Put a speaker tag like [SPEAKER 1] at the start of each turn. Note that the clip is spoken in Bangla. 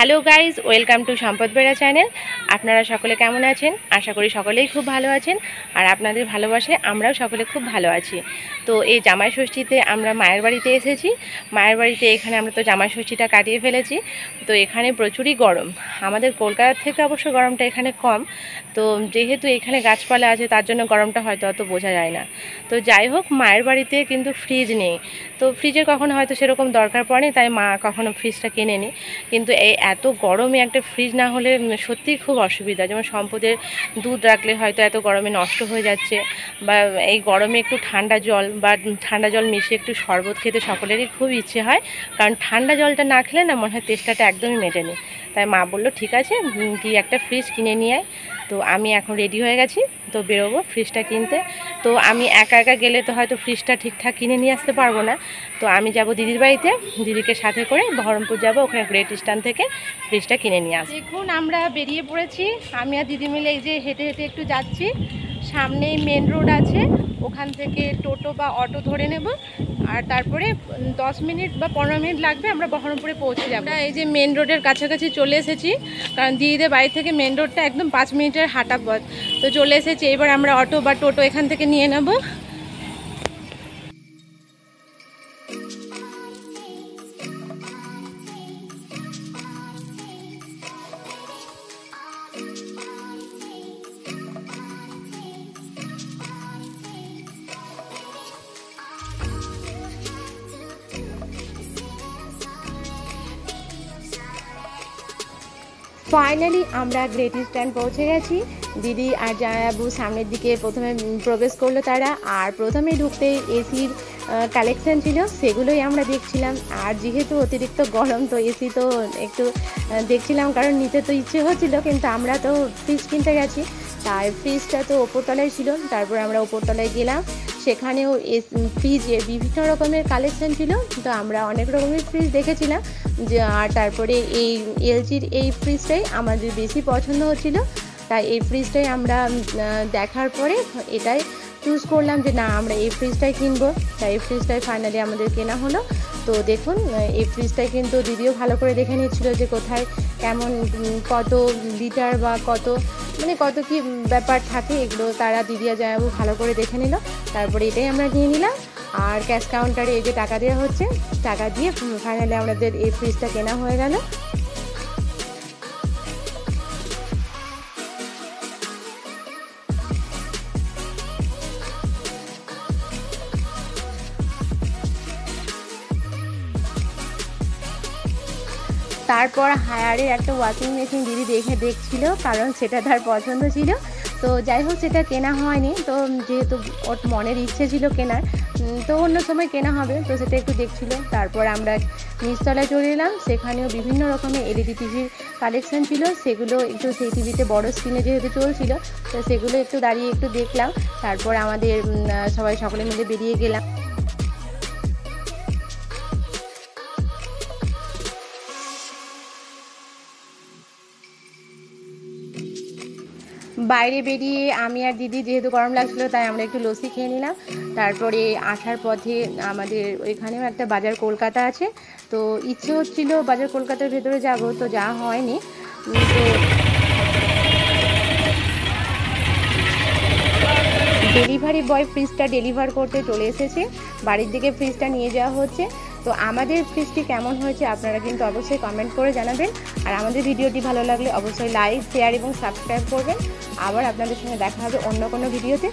[SPEAKER 1] হ্যালো গাইজ, ওয়েলকাম টু সম্পদ বেড়া চ্যানেল। আপনারা সকলে কেমন আছেন? আশা করি সকলেই খুব ভালো আছেন, আর আপনাদের ভালোবাসায় আমরাও সকলে খুব ভালো আছি। তো এই জামাই ষষ্ঠীতে আমরা মায়ের বাড়িতে এসেছি। মায়ের বাড়িতে এখানে আমরা তো জামাই ষষ্ঠীটা কাটিয়ে ফেলেছি। তো এখানে প্রচুরই গরম, আমাদের কলকাতার থেকে অবশ্য গরমটা এখানে কম। তো যেহেতু এখানে গাছপালা আছে তার জন্য গরমটা হয়তো অত বোঝা যায় না। তো যাই হোক, মায়ের বাড়িতে কিন্তু ফ্রিজ নেই, তো ফ্রিজের কখনো হয়তো সেরকম দরকার পড়েনি, তাই মা কখনো ফ্রিজটা কেনে নি। কিন্তু এই এত গরমে একটা ফ্রিজ না হলে সত্যিই খুব অসুবিধা। যেমন সম্পদের দুধ রাখলে হয়তো এত গরমে নষ্ট হয়ে যাচ্ছে, বা এই গরমে একটু ঠান্ডা জল মিশিয়ে একটু শরবত খেতে সকলেরই খুব ইচ্ছে হয়, কারণ ঠান্ডা জলটা না খেলে না মনে হয় তেষ্টাটা একদমই মেটেনি। তাই মা বললো ঠিক আছে, কি একটা ফ্রিজ কিনে নিয়ে আয়। তো আমি এখন রেডি হয়ে গেছি, তো বেরোবো ফ্রিজটা কিনতে। তো আমি একা একা গেলে তো হয়তো ফ্রিজটা ঠিকঠাক কিনে নিয়ে আসতে পারবো না। তো আমি যাব দিদির বাড়িতে, দিদিকে সাথে করে বহরমপুর যাব, ওখানে গ্রেট স্ট্যান্ড থেকে ফ্রিজটা কিনে নিয়ে আসবো। দেখুন আমরা বেরিয়ে পড়েছি, আমি আর দিদি মিলে এই যে হেঁটে হেঁটে একটু যাচ্ছি। সামনেই মেন রোড আছে, ওখান থেকে টোটো বা অটো ধরে নেব, আর তারপরে 10 মিনিট বা 15 মিনিট লাগবে, আমরা বহরমপুরে পৌঁছে যাব। এই যে মেন রোডের কাছাকাছি চলে এসেছি, কারণ দিদিদের বাড়ি থেকে মেন রোডটা একদম 5 মিনিটের হাঁটা পথ। তো চলে এসেছি, এবার আমরা অটো বা টোটো এখান থেকে নিয়ে নেব। ফাইনালি আমরা গ্রেট স্ট্যান্ড পৌঁছে গেছি। দিদি আর জামাইবাবু সামনের দিকে প্রথমে প্রবেশ করলো তারা, আর প্রথমেই ঢুকতেই এসির কালেকশন ছিল, সেগুলোই আমরা দেখছিলাম। আর যেহেতু অতিরিক্ত গরম, তো এসি তো একটু দেখছিলাম, কারণ নিতে তো ইচ্ছে হচ্ছিল, কিন্তু আমরা তো ফ্রিজ কিনতে গেছি, তাই ফ্রিজটা তো ওপরতলায় ছিল। তারপর আমরা ওপরতলায় গেলাম, সেখানেও ফ্রিজের বিভিন্ন রকমের কালেকশন ছিল, তো আমরা অনেক রকমের ফ্রিজ দেখেছিলাম। আর তারপরে এই এলজির এই ফ্রিজটাই আমাদের বেশি পছন্দ হচ্ছিল, তাই এই ফ্রিজটাই আমরা দেখার পরে এটাই চুজ করলাম যে না, আমরা এই ফ্রিজটাই কিনবো। তাই এই ফ্রিজটাই ফাইনালি আমাদের কেনা হলো। তো দেখুন, এই ফ্রিজটাই কিন্তু দিদিও ভালো করে দেখে নিচ্ছিল যে কোথায় কেমন কত লিটার বা কত কি ব্যাপার থাকে, এগুলো তারা দিদি আর জামাইবাবু ভালো করে দেখে নিল। তারপরে এটাই আমরা নিয়ে নিলাম, আর ক্যাশ কাউন্টারে এই যে টাকা দেওয়া হচ্ছে, টাকা দিয়ে ফাইনালি আমাদের এই ফ্রিজটা কেনা হয়ে গেল। তারপর হায়ারের একটা ওয়াশিং মেশিন দিদি দেখছিল, কারণ সেটা তার পছন্দ ছিল। তো যাই হোক, সেটা কেনা হয়নি, তো যেহেতু ওর মনের ইচ্ছে ছিল কেনার, তো অন্য সময় কেনা হবে, তো সেটা একটু দেখছিল। তারপর আমরা নিচতলায় চলে এলাম, সেখানেও বিভিন্ন রকমের এলইডি টিভির কালেকশন ছিল, সেগুলো একটু সেই টিভিতে বড় স্ক্রিনে যেহেতু চলছিল, তো সেগুলো একটু দাঁড়িয়ে একটু দেখলাম। তারপর আমাদের সকলে মিলে বেরিয়ে গেলাম। বাইরে বেরিয়ে আমি আর দিদি, যেহেতু গরম লাগছিলো, তাই আমরা একটু লস্যি খেয়ে নিলাম। তারপরে আসার পথে আমাদের ওইখানেও একটা বাজার কলকাতা আছে, তো ইচ্ছে হচ্ছিল বাজার কলকাতার ভেতরে যাব, তো যাওয়া হয়নি। তো ডেলিভারি বয় ফ্রিজটা ডেলিভার করতে চলে এসেছে, বাড়ির দিকে ফ্রিজটা নিয়ে যাওয়া হচ্ছে। তো আমাদের ফ্রিজটি কেমন হয়েছে আপনারা কিন্তু অবশ্যই কমেন্ট করে জানাবেন, আর আমাদের ভিডিওটি ভালো লাগলে অবশ্যই লাইক, শেয়ার এবং সাবস্ক্রাইব করবেন। আবার আপনাদের সঙ্গে দেখা হবে অন্য কোনো ভিডিওতে।